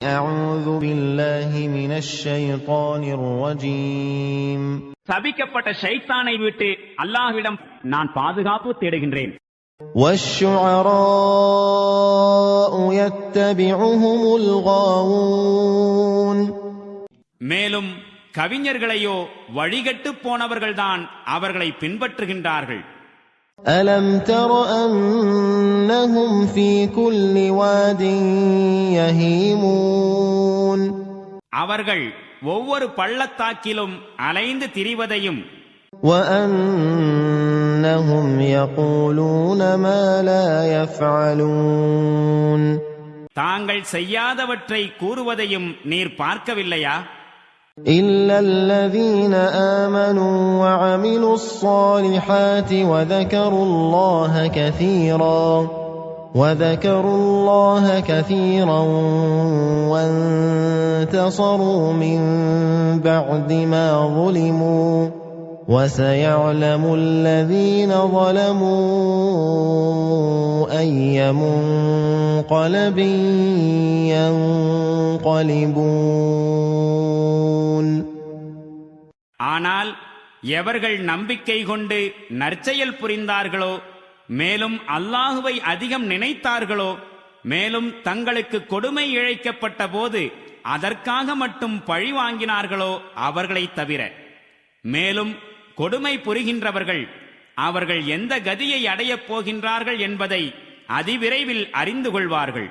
أعوذ بالله من الشيطان الرجيم. சபிக்கப்பட்ட ஷைத்தானை விட்டு அல்லாஹ்விடம் நான் பாதுகாப்பு தேடுகின்றேன். والشعراء يتبعهم الغاوون. மேலும் கவிஞர்களையோ வழிகட்டு போனவர்கள்தான் அவர்களை பின்பற்றுகின்றார்கள். ألم تر أنهم في كل واد يهيمون. அவர்கள் ஒவ்வொரு பள்ளத்தாக்கிலும் அலைந்து திரிவதையும் وأنهم يقولون ما لا يفعلون. தாங்கள் செய்யாதவற்றை கூறுவதையும் நீர் பார்க்கவில்லையா? إلا الذين آمنوا وعملوا الصالحات وذكروا الله كثيرا وانتصروا من بعد ما ظلموا وسيعلم الذين ظلموا أي منقلب ينقلبون. ஆனால் எவர்கள் நம்பிக்கை கொண்டு நற்செயல் புரிந்தார்களோ, மேலும் அல்லாஹுவை அதிகம் நினைத்தார்களோ, மேலும் தங்களுக்கு கொடுமை இழைக்கப்பட்ட போது அதற்காக மட்டும் பழி வாங்கினார்களோ அவர்களை தவிர, மேலும் கொடுமை புரிகின்றவர்கள் அவர்கள் எந்த கதியை அடையப் போகின்றார்கள் என்பதை அதிவிரைவில் அறிந்து கொள்வார்கள்.